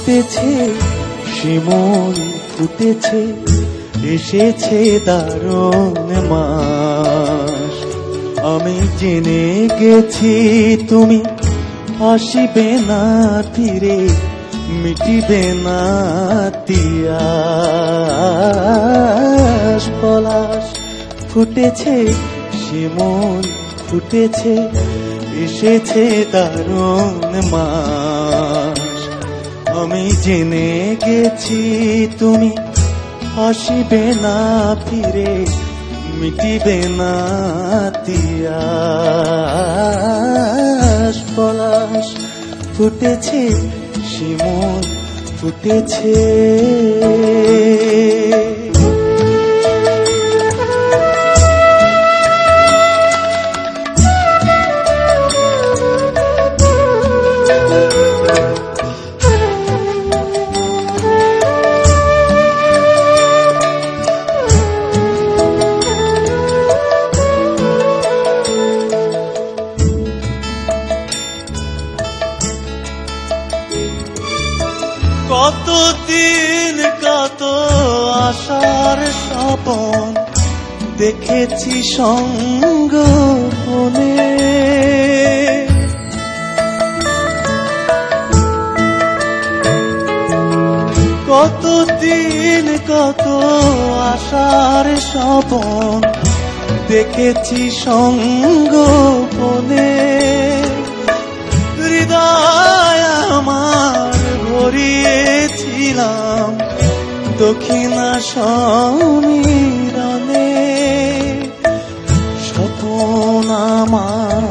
ফুটেছে শিমুল ফুটেছে, এসেছে দারুণ মাস। আমি জেনে গেছি তুমি আসিবে না ফিরে, মিটিবে না তিয়াস। পলাশ ফুটেছে শিমুল ফুটেছে, এসেছে দারুণ মাস। আমি জেনে গেছি তুমি আসিবে না ফিরে, মিটিবে না তিয়াস। পলাশ ফুটেছে শিমুল ফুটেছে। কতদিন কত আশার স্বপন দেখেছি সঙ্গোপনে, কতদিন কত আশার স্বপন দেখেছি সঙ্গোপনে। হৃদয় আমার ভরিয়েছিলাম দক্ষিণা সমীরণে, স্বপন আমার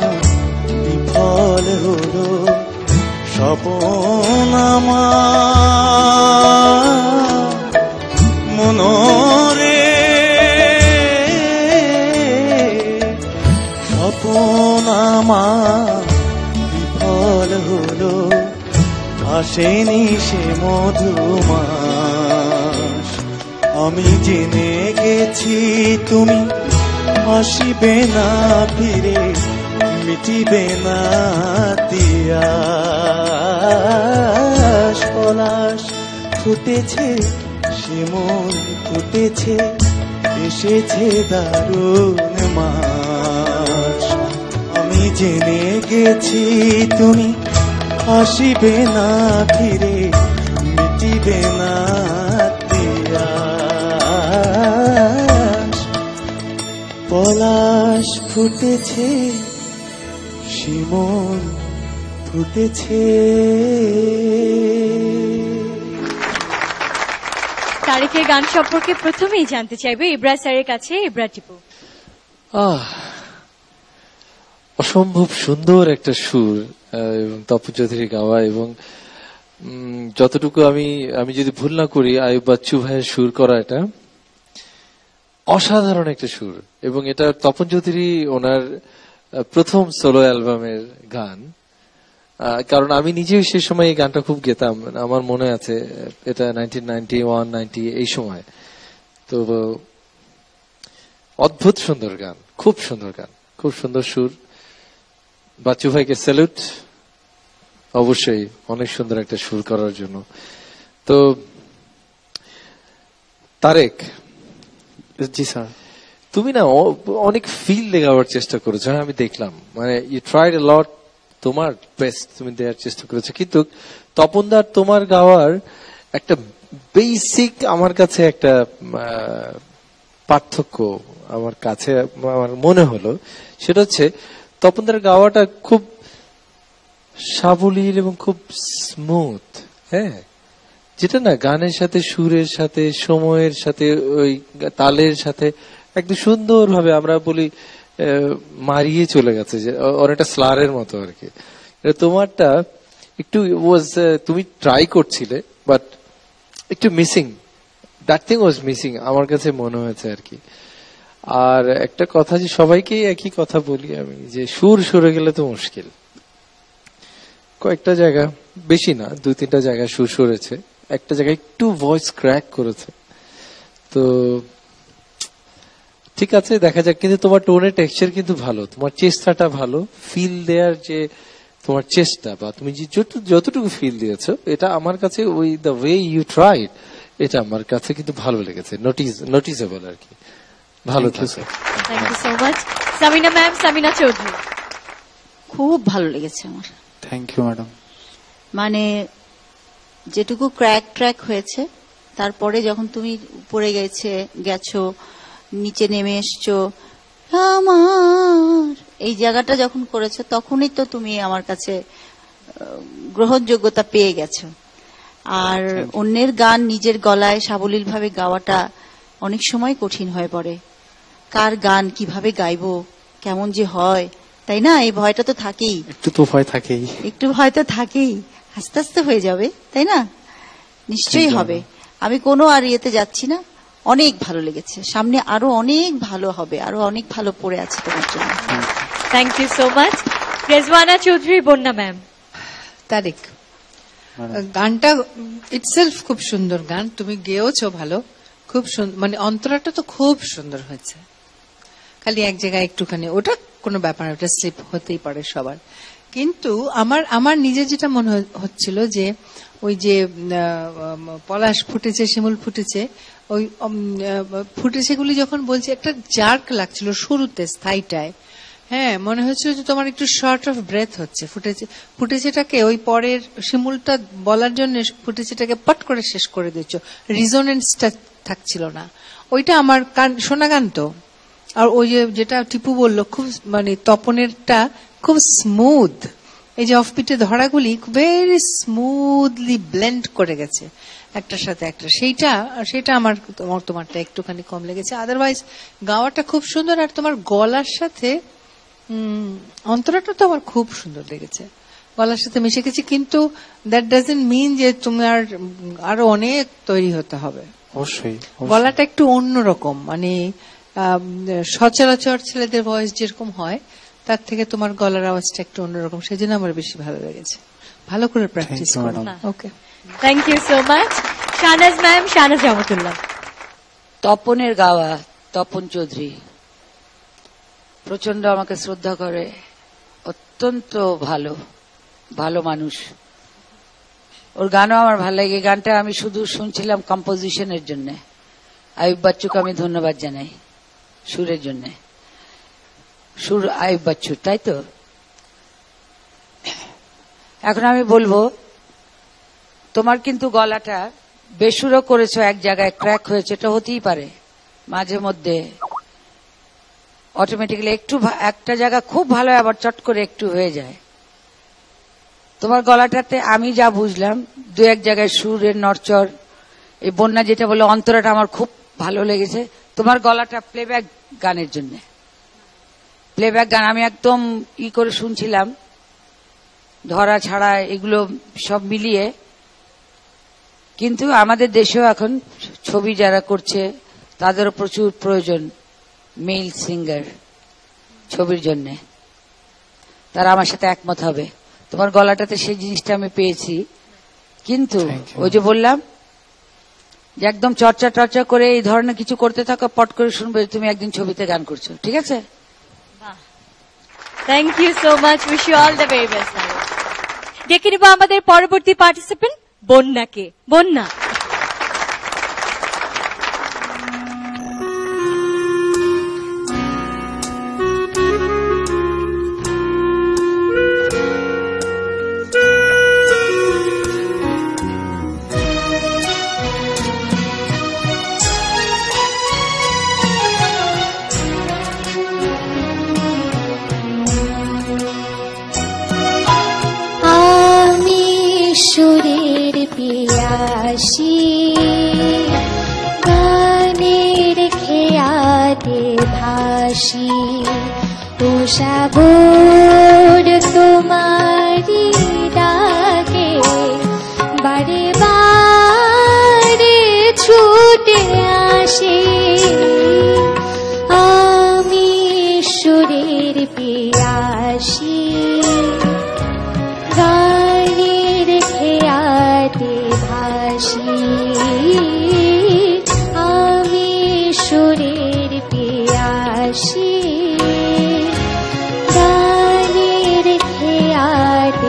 বিফল হলো, স্বপন আমার মনরে, স্বপন আমার বিফল হলো, আসেনি সে মধুমাস। আমি জেনে গেছি তুমি আসিবে না ফিরে, মিটিবে না তিয়াস। পলাশ ফুটেছে শিমুল ফুটেছে, এসেছে দারুণ মাস। আমি জেনে গেছি তুমি আসিবে না ফিরে, মিটিবে না তিয়াস। পলাশ ফুটেছে শিমুল ফুটেছে। তারেকের গান সম্পর্কে প্রথমেই জানতে চাইবে ইব্রা স্যারের কাছে। ইব্রা টিপু, অসম্ভব সুন্দর একটা সুর এবং তপন চৌধুরী গাওয়া, এবং যতটুকু আমি যদি ভুল না করি আয়ুব বাচ্চু ভাইয়ের সুর করা, এটা অসাধারণ একটা সুর। এবং এটা তপন চৌধুরী ওনার প্রথম সোলো অ্যালবামের গান, কারণ আমি নিজেও সে সময় এই গানটা খুব গেতাম। আমার মনে আছে এটা 1991-90 এই সময়। তো অদ্ভুত সুন্দর গান, খুব সুন্দর গান, খুব সুন্দর সুর। বাচ্চু ভাইকে স্যালুট অবশ্যই, অনেক সুন্দর একটা সুর করার জন্য। তো তারেক, জি স্যার, তুমি না অনেক ফিল দেওয়ার চেষ্টা করেছো, আমি দেখলাম। মানে ইউ ট্রাইড এ লট, তোমার বেস্ট তুমি দেওয়ার চেষ্টা করেছো, কিন্তু তপনদার তোমার গাওয়ার একটা বেসিক আমার কাছে একটা পার্থক্য আমার কাছে আমার মনে হলো, সেটা হচ্ছে তপনদার গাওয়াটা খুব সাবলীল এবং খুব স্মুথ, হ্যাঁ, যেটা না গানের সাথে সুরের সাথে সময়ের সাথে ওই তালের সাথে একদম সুন্দর ভাবে আমরা বলি মারিয়ে চলে গেছে, যে অনেকটা স্লারের মতো আর কি। তোমারটা একটু তুমি ট্রাই করছিলে, বাট একটু missing, that thing was missing আমার কাছে মনে হয়েছে আর কি। আর একটা কথা, যে সবাইকেই একই কথা বলি আমি, যে সুর সরে গেলে তো মুশকিল। কয়েকটা জায়গা, বেশি না, 2-3টা জায়গায় সুর সরেছে, একটা জায়গায় একটু ভয়েস ক্র্যাক করেছে। তো ঠিক আছে, দেখা যাক। কিন্তু তোমার টোনের টেক্সচার কিন্তু ভালো, তোমার চেষ্টাটা ভালো, ফিল দেয়ার যে তোমার চেষ্টা বা তুমি যে যতটুকু ফিল দিয়েছো, এটা আমার কাছে ওই দ্য ওয়ে ইউ ট্রাইড, এটা আমার কাছে কিন্তু ভালো লেগেছে, নোটিসেবল আর কি। ভালো থাকো। Thank you so much. Samina ma'am, Samina Chowdhury. খুব ভালো লেগেছে আমার। Thank you madam. মানে যেটুকু ট্র্যাক হয়েছে, তারপরে যখন তুমি উপরে গেছো, নিচে নেমে এসছো, আমার এই জায়গাটা যখন করেছো, তখনই তো তুমি আমার কাছে গ্রহণযোগ্যতা পেয়ে গেছো। আর অন্যের গান নিজের গলায় সাবলীল ভাবে গাওয়াটা অনেক সময় কঠিন হয়ে পড়ে। কার গান কিভাবে গাইবো, কেমন যে হয়, তাই না? এই ভয়টা তো থাকেই, একটু তো ভয় থাকেই। একটু ভয় তো থাকেই। আস্তে আস্তে হয়ে যাবে, তাই না? নিশ্চয়ই হবে। আমি কোনো আর ইয়েতে যাচ্ছি না। অনেক ভালো লেগেছে, সামনে আরো অনেক ভালো হবে, আরো অনেক ভালো পড়ে আছে তোমার জন্য। Thank you so much. Rezwana Chowdhury, Bonya ma'am. Tarique, গানটা ইটসেলফ খুব সুন্দর গান, তুমি গেয়েছো ভালো, খুব সুন্দর, মানে অন্তরাটা তো খুব সুন্দর হয়েছে। খালি এক জায়গায় একটুখানি, ওটা কোনো ব্যাপার, ওটা স্লিপ হতেই পারে সবার। কিন্তু আমার নিজে যেটা মনে হচ্ছিল যে ওই যে পলাশ ফুটেছে, শিমুল ফুটেছে, ওই ফুটেছেগুলি যখন বলছে একটা জার্ক লাগছিল শুরুতে, স্থায়ীটায়। হ্যাঁ, মনে হচ্ছিল যে তোমার একটু শর্ট অফ ব্রেথ হচ্ছে। ফুটেছেটাকে ওই পরের শিমুলটা বলার জন্য ফুটেছেটাকে পট করে শেষ করে দিচ্ছ, রিজোনেন্সটা থাকছিল না। ওইটা আমার শোনা গান তো। আর ওই যেটা টিপু বললো, খুব মানে তপনেরটা খুব স্মুথ, এই যে অফবিটে ধরাগুলি ভেরি স্মুথলি ব্লেন্ড করে গেছে একটার সাথে একটা, সেইটা আমার তোমারটা একটুখানি কম লেগেছে। আদারওয়াইজ গাওয়াটা খুব সুন্দর। আর তোমার গলার সাথে অন্তরাটা তো আমার খুব সুন্দর লেগেছে, গলার সাথে মিশে গেছে। কিন্তু দ্যাট ডাজন্ট মিন যে তুমি আরো অনেক তৈরি হতে হবে। অবশ্যই গলাটা একটু অন্যরকম, মানে সচরাচর ছেলেদের ভয়েস যেরকম হয় তার থেকে তোমার গলার আওয়াজটা একটু অন্যরকম, সেজন্য আমার বেশি ভালো লেগেছে। ভালো করে প্র্যাকটিস করো। Okay, thank you so much. Shahnaz ma'am, Shahnaz Rahmatullah. তপনের গাওয়া, তপন চৌধুরী প্রচন্ড আমাকে শ্রদ্ধা করে, অত্যন্ত ভালো মানুষ। ওর গানও আমার ভালো লাগে। গানটা আমি শুধু শুনছিলাম কম্পোজিশনের জন্য। আয়ুব বাচ্চুকে আমি ধন্যবাদ জানাই সুরের জন্য। সুর আয়ুব বাচ্চু, তাই তো? এখন আমি বলবো, তোমার কিন্তু গলাটা বেসুরো করেছো, এক জায়গায় ক্র্যাক হয়েছে, এটা হতেই পারে মাঝে মধ্যে অটোমেটিক্যালি। একটু একটা জায়গা খুব ভালো, আবার চট করে একটু হয়ে যায়। তোমার গলাটাতে আমি যা বুঝলাম, দু এক জায়গায় সুরের নড়চড়, এই বন্যা যেটা বলে অন্তরাটা আমার খুব ভালো লেগেছে। তোমার গলাটা প্লেব্যাক গানের জন্য, প্লেব্যাক গান আমি একদম করে শুনছিলাম, ধরা ছাড়া এগুলো সব মিলিয়ে। কিন্তু আমাদের দেশেও এখন ছবি যারা করছে তাদেরও প্রচুর প্রয়োজন মেল সিঙ্গার ছবির জন্য। তারা আমার সাথে একমত হবে। তোমার গলাটাতে সেই জিনিসটা আমি পেয়েছি। কিন্তু ওই যে বললাম যে একদম চর্চা করে এই ধরনের কিছু করতে থাকো, পট করে শুনবে তুমি একদিন ছবিতে গান করছো। ঠিক আছে? Thank you so much. Wish you all the very best. ডেকে নিব আমাদের পরবর্তী পার্টিসিপেন্ট বন্যাকে। বন্যা। সুরের পিয়াসী গানের খেয়াতে ভাসি উষা ভোর তোমারি ডাকে বারে বারে ছুটে আসে আমি সুরের পিয়াসী গানের খেয়াতে ভাসি আমি সুরের পিয়াসী গানের খেয়াতে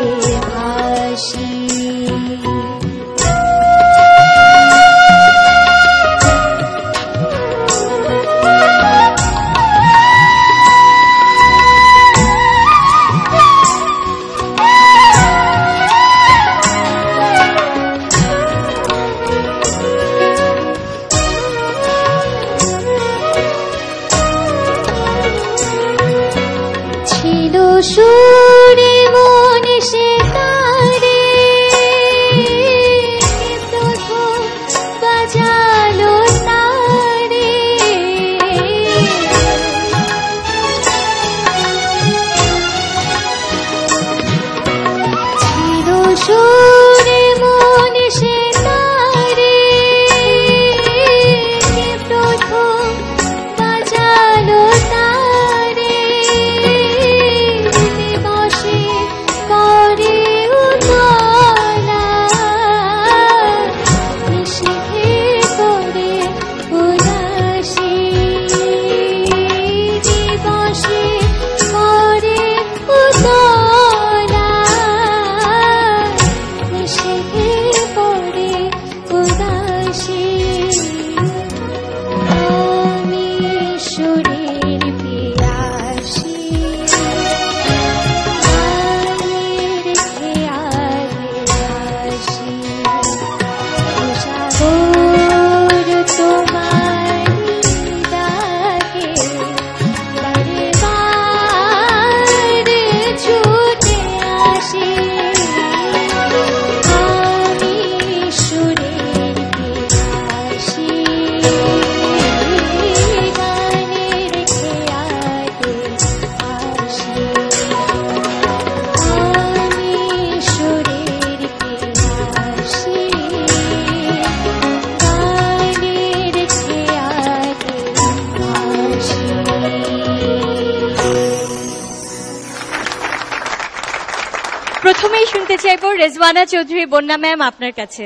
শুনতে চাইবো রেজওয়ানা চৌধুরী বন্যা ম্যাম আপনার কাছে।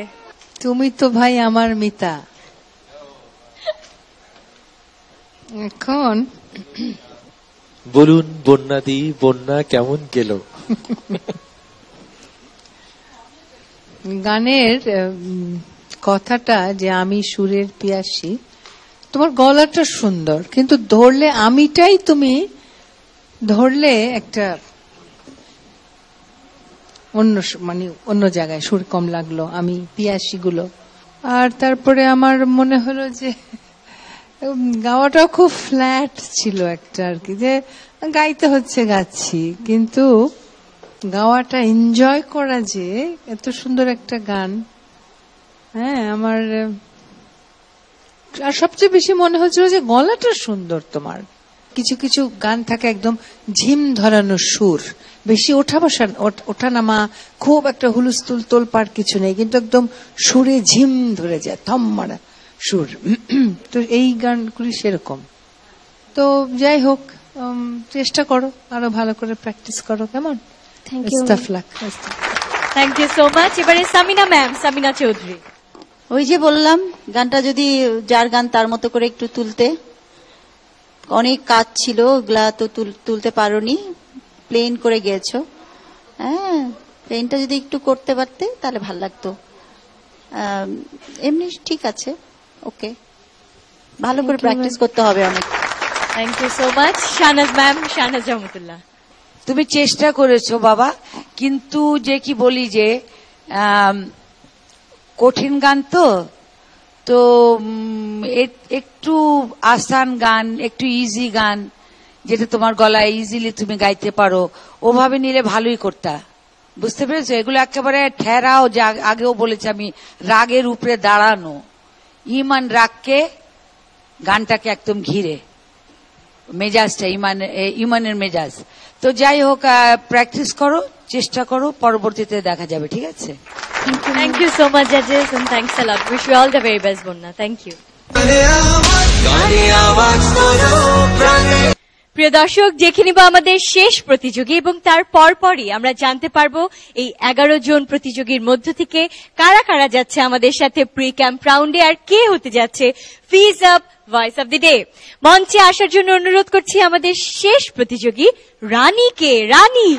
তুমি তো ভাই আমার মিতা। এখন বলুন বন্যাদি, বন্যা কেমন গেল? গানের কথাটা যে আমি সুরের পিয়াসী, তোমার গলাটা সুন্দর, কিন্তু ধরলে আমিটাই তুমি ধরলে একটা অন্য মানে অন্য জায়গায় সুর কম লাগলো, আমি পিয়াসী গুলো। আর তারপরে আমার মনে হলো যে গাওয়াটা খুব ফ্ল্যাট ছিল একটা আর কি, যে গাইতে হচ্ছে গাচ্ছি, কিন্তু গাওয়াটা এনজয় করা যে এত সুন্দর একটা গান। হ্যাঁ, আমার আর সবচেয়ে বেশি মনে হচ্ছিল যে গলাটা সুন্দর তোমার। কিছু কিছু গান থাকে একদম ঝিম ধরানো সুর, বেশি ওঠানামা, খুব একটা হুলুস্থুল তোলপাড় কিছু নেই, কিন্তু একদম সুরে ঝিম ধরে যায়, থম মারা সুর। তো এই গানগুলি সেরকম। তো যাই হোক, চেষ্টা করো, আরো ভালো করে প্র্যাকটিস করো, কেমন? Thank you. Thank you so much. এবারে সামিনা ম্যাম, সামিনা চৌধুরী। ওই যে বললাম, গানটা যদি যার গান তার মতো করে একটু তুলতে, অনেক কাজ ছিল, ওগুলা তো তুলতে পারোনি, প্লেন করে গেছো। হ্যাঁ, প্লেনটা যদি একটু করতে পারতে তাহলে ভাল লাগতো। এমনি ঠিক আছে, ওকে, ভালো করে প্র্যাকটিস করতে হবে অনেক। Thank you so much. Shahnaz ma'am, Shahnaz Rahmatullah. তুমি চেষ্টা করেছো বাবা, কিন্তু যে কি বলি যে কঠিন গান তো একটু আসান গান, একটু ইজি গান, যেটা তোমার গলায় ইজিলি তুমি গাইতে পারো, ওভাবে নিলে ভালোই করতা। বুঝতে পেরেছো? এগুলো একেবারে ঠেরাও, যা আগেও বলেছি আমি, রাগের উপরে দাঁড়ানো, ইমান রাগকে, গানটাকে একদম ঘিরে, মেজাজটা ইমানের মেজাজ। তো যাই হোক, প্র্যাকটিস করো, চেষ্টা করো, পরবর্তীতে দেখা যাবে, ঠিক আছে? Thank you so much, judges, and thanks a lot. Wish you all the very best, Bonna. Thank you. প্রিয় দর্শক, দেখে নিব আমাদের শেষ প্রতিযোগী, এবং তার পরপরই আমরা জানতে পারবো এই 11 জন প্রতিযোগীর মধ্য থেকে কারা কারা যাচ্ছে আমাদের সাথে প্রি ক্যাম্প রাউন্ডে, আর কে হতে যাচ্ছে fizz up voice of the day. মঞ্চে আসার জন্য অনুরোধ করছি আমাদের শেষ প্রতিযোগী রানীকে। রানী,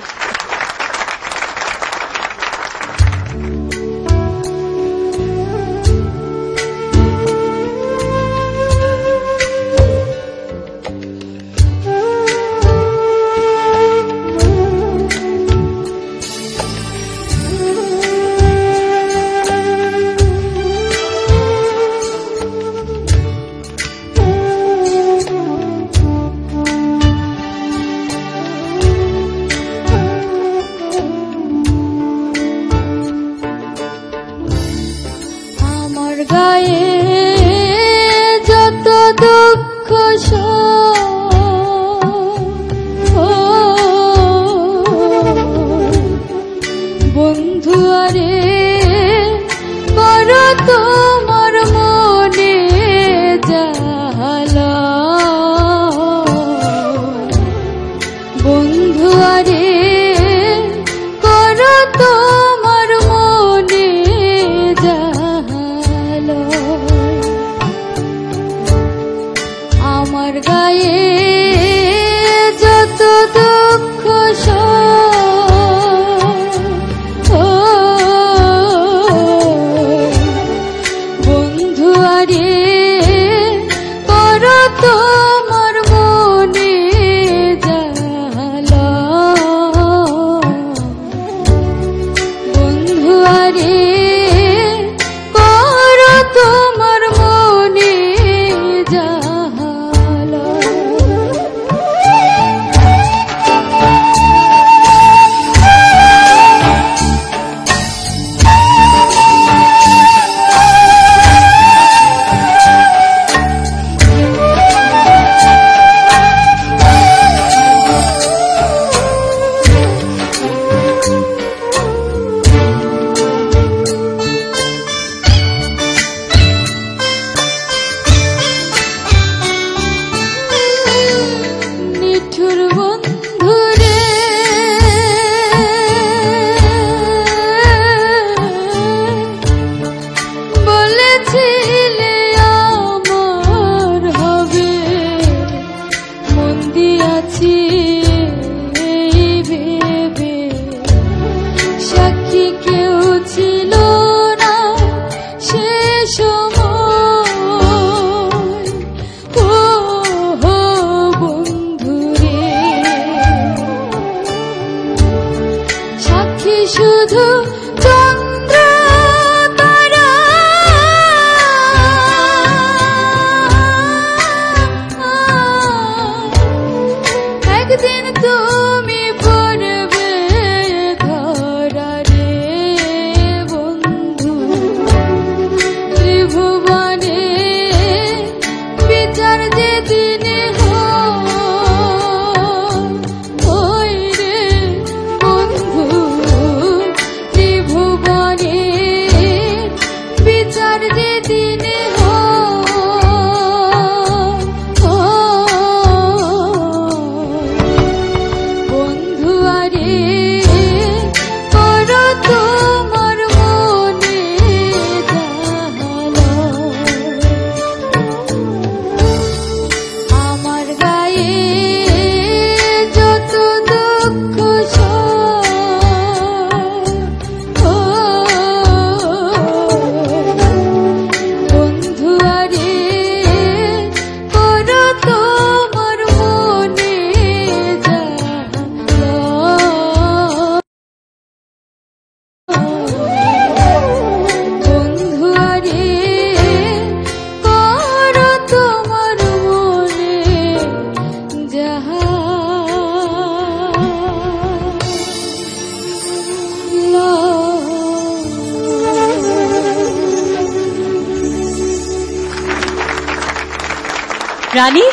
রানী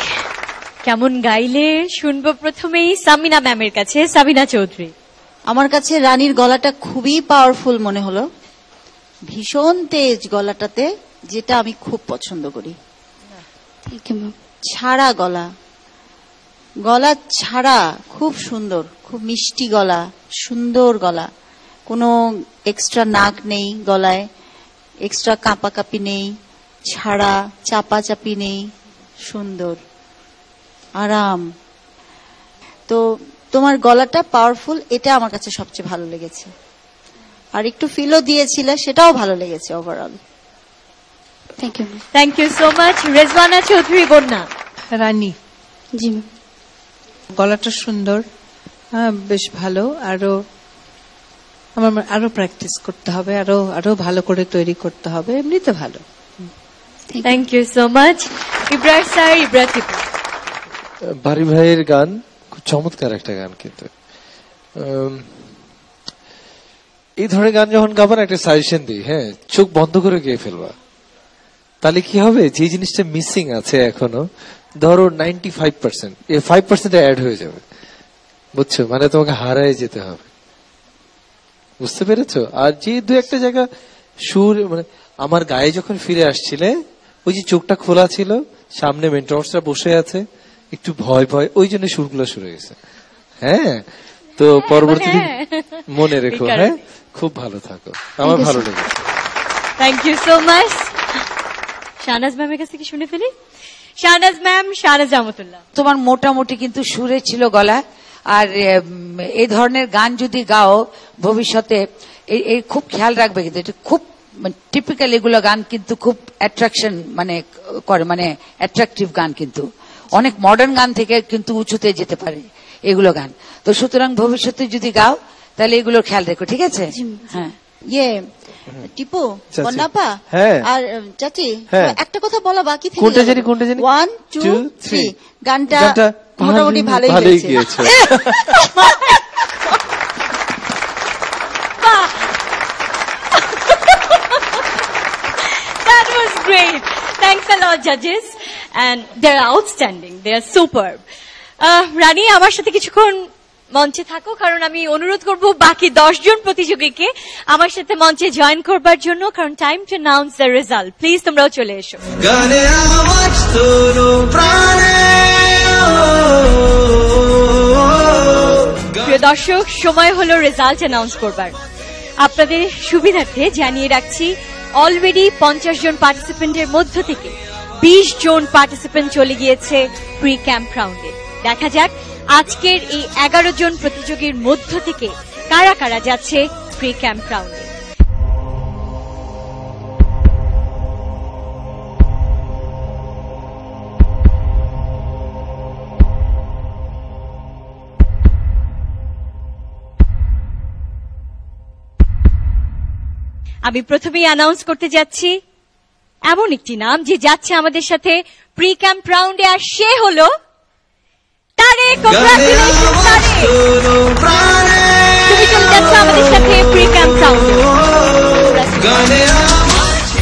কেমন গাইলে শুনবো প্রথমেই সামিনা ম্যামের কাছে। সামিনা চৌধুরী। আমার কাছে রানীর গলাটা খুবই পাওয়ারফুল মনে হলো, ভীষণ তেজ গলাটাতে, যেটা আমি খুব পছন্দ করি। ছাড়া গলা, গলা ছাড়া খুব সুন্দর, খুব মিষ্টি গলা, সুন্দর গলা, কোনো এক্সট্রা নাক নেই গলায়, এক্সট্রা কাঁপাকাঁপি নেই, ছাড়া চাপাচাপি নেই, সুন্দর আরাম। তো তোমার গলাটা পাওয়ারফুল, এটা আমার কাছে সবচেয়ে ভালো লেগেছে। আর একটু ফিলও দিয়েছিল, সেটাও ভালো লেগেছে overall. Thank you. Thank you so much. Rezwana Chowdhury Bonya. Rani জি গলাটা সুন্দর, বেশ ভালো। আমার আরো প্র্যাকটিস করতে হবে, আরো ভালো করে তৈরি করতে হবে। এমনিতে ভালো। Thank you so much. Ibrahim sir, Ibrahim. Bari ভাইয়ের গান খুব চমৎকার একটা গান, কিন্তু এই ধরনের গান যখন গাবার একটা সাজেশন দিই, হ্যাঁ, চোখ বন্ধ করে গেয়ে ফেলবা, তাহলে কি হবে, যে জিনিসটা মিসিং আছে এখনো, ধরো 95%, এই 5% অ্যাড হয়ে যাবে, বুঝছো? মানে তোমাকে হারায় যেতে হবে, বুঝতে পেরেছো? আর যে দু একটা জায়গা সুর, মানে আমার গায়ে যখন ফিরে আসছিলে, ওই যে চোখটা খোলা ছিল, সামনে মেন্টরসরা বসে আছে, একটু ভয় ভয়, ওই জন্য সুরগুলো শুরু হয়েছে। হ্যাঁ, তো পরবর্তী মনে রেখো। হ্যাঁ, খুব ভালো থাকো, আমার ভালো লেগেছে। Thank you so much. Shahnaz ম্যামের কাছ থেকে শুনে ফেলি। শাহনাজ ম্যাম, শাহনাজ রহমতুল্লাহ। তোমার মোটামুটি কিন্তু সুরে ছিল গলা, আর এই ধরনের গান যদি গাও ভবিষ্যতে, এই খুব খেয়াল রাখবে, কিন্তু এটা খুব টিপিক্যাল, এগুলো গান কিন্তু খুব অ্যাট্রাকশন মানে করে, মানে অ্যাট্রাকটিভ গান, কিন্তু অনেক মডার্ন গান থেকে কিন্তু উঁচুতে যেতে পারে এগুলো গান। তো সুতরাং ভবিষ্যতে যদি গাও তাহলে এগুলো খেয়াল রেখো, ঠিক আছে? হ্যাঁ। টিপু, চাচি। বন্যাপা, হ্যাঁ। আর চাচি, হ্যাঁ। একটা কথা বলা বাকি থেকে কোনটা গেল। জানি, কোনটা জানি? 1 2 3 গানটা মোটামুটি ভালোই ভালোই গিয়েছে। That was great. Thanks a lot, judges. And they're outstanding. They are superb. রানী, আমার সাথে কিছুক্ষণ মঞ্চে থাকো, কারণ আমি অনুরোধ করব বাকি 10 জন প্রতিযোগীকে আমার সাথে মঞ্চে জয়েন করবার জন্য, কারণ time to announce the result. Please তোমরাও চলে এসো। গানে আওয়াজ তোলো প্রাণে। প্রিয় দর্শক, সময় হলো রেজাল্ট অ্যানাউন্স করবার। আপনাদের সুবিধার্থে জানিয়ে রাখছি, অলরেডি 50 জন পার্টিসিপেন্টের মধ্য থেকে 20 জন পার্টিসিপেন্ট চলে গিয়েছে প্রি ক্যাম্প রাউন্ডে। দেখা যাক আজকের এই 11 জন প্রতিযোগীর মধ্য থেকে কারা কারা যাচ্ছে প্রি ক্যাম্প রাউন্ডে। আমি প্রথমেই অ্যানাউন্স করতে যাচ্ছি এমন একটি নাম যে যাচ্ছে আমাদের সাথে প্রি ক্যাম্প রাউন্ডে, আর সে হলো তারেক। কংগ্রাচুলেশন তারেক, তুমি চলে যাচ্ছ আমাদের সাথে প্রি ক্যাম্প রাউন্ডে।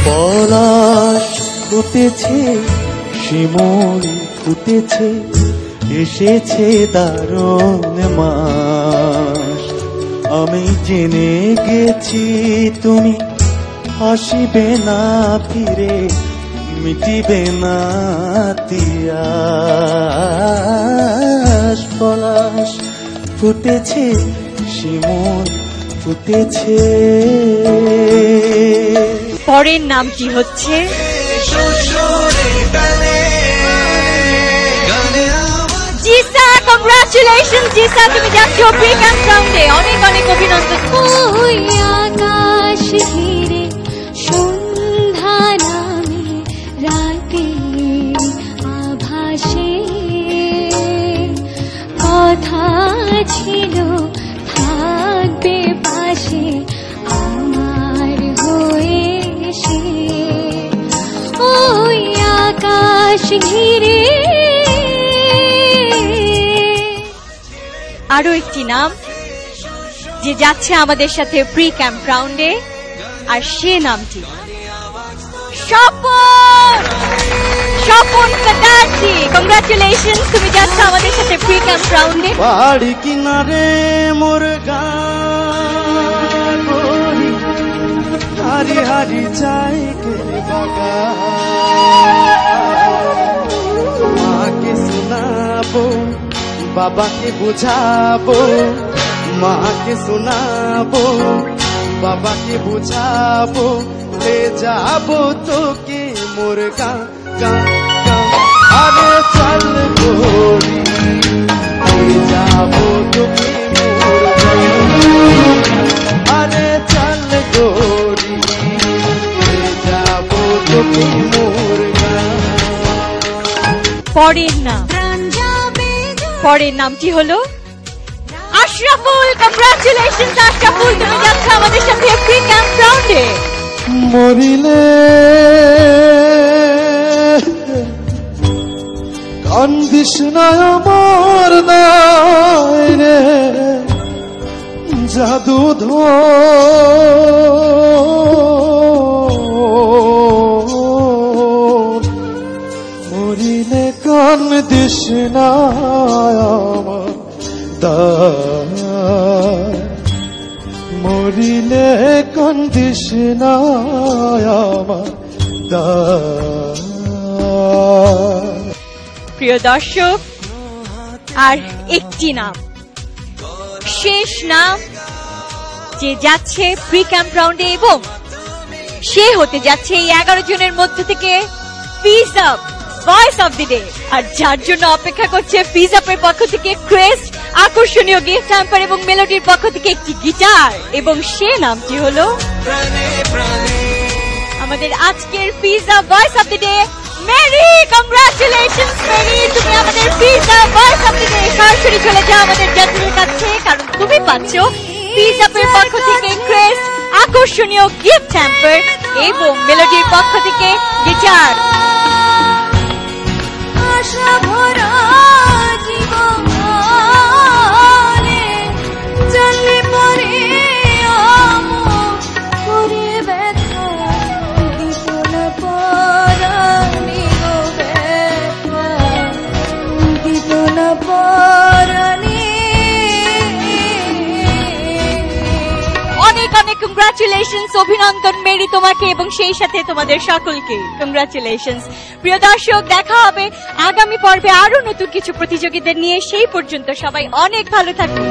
পলাশ ফুটেছে, শিমুল ফুটেছে, এসেছে দারুণ মাস। আমি জেনে গেছি তুমি আসিবে না ফিরে, মিটিবে না তিয়াস। পলাশ ফুটেছে, শিমুল ফুটেছে। পরের নামটি হচ্ছে জিসা। কংগ্রাচুলেশন জিসা, তুমি যাচ্ছ প্রি ক্যাম্প রাউন্ডে। অনেক অনেক অভিনন্দন। ওই আকাশ ঘিরে সন্ধ্যা নামে রাতে আভাসে কথা ছিল থাকবে পাশে আমার হয়ে সে। ওই আকাশ ঘিরে। আরো একটি নাম যে যাচ্ছে আমাদের সাথে প্রি ক্যাম্প রাউন্ডে, আর সে নামটি স্বপন। স্বপন কাটারজি। কংগ্রাচুলেশন, তুমি যাচ্ছ আমাদের সাথে প্রি ক্যাম্প রাউন্ডে। বাড়ি কিনারে মোর গান বলি, হারি হারি চাই কে বাগান। মাকে শোনাবো, বাবাকে বুঝাবো, মাকে শোনাবো, বাবাকে বুঝাবো, ले जाबो তোকে মোর গান গান গান। আরে চল গোরি, ले जाबो তোকে মোর গান। আরে চল গোরি, ले जाबो তোকে মোর গান। পরের নামটি হলো আশরাফুল। কংগ্রাচুলেশন আশরাফুল, তুমি যাচ্ছ আমাদের সাথে প্রি ক্যাম্প রাউন্ডে। মরিলে কান্দিস না আমার নাই রে জাদুধর। মরিলে কান্দিস না আমার দাই, মরিলে কান্দিস না আমার দাই। প্রিয় দর্শক, আর একটি নাম, শেষ নাম, যে যাচ্ছে প্রি ক্যাম্প রাউন্ডে এবং সে হতে যাচ্ছে এই 11 জনের মধ্য থেকে fizz up voice of the day. আর যার জন্য অপেক্ষা করছে ফিজ আপের পক্ষ থেকে ক্রেস্ট, আকর্ষণীয় গিফট হ্যাম্পার এবং মেলোডির পক্ষ থেকে একটি গিটার, এবং সে নামটি হলো আমাদের আজকের fizz up voice of the day Mary. Congratulations Mary, তুমি আমাদের fizz up voice of the day. সরাসরি চলে যাও আমাদের জাজের কাছে, কারণ তুমি পাচ্ছ ফিজ আপের পক্ষ থেকে ক্রেস্ট, আকর্ষণীয় গিফট হ্যাম্পার এবং মেলোডির পক্ষ থেকে গিটার। আশা ভরা জীবনে চললে পরে আমোদ করে ব্যথা দিত না পরাণে গো ব্যথা দিত না পরাণে। অনেক অনেক কংগ্রাচুলেশনস, অভিনন্দন মেরি তোমাকে এবং সেই সাথে তোমাদের সকলকে কংগ্রাচুলেশনস। প্রিয় দর্শক, দেখা হবে আগামী পর্বে আরো নতুন কিছু প্রতিযোগীদের নিয়ে। সেই পর্যন্ত সবাই অনেক ভালো থাকুন।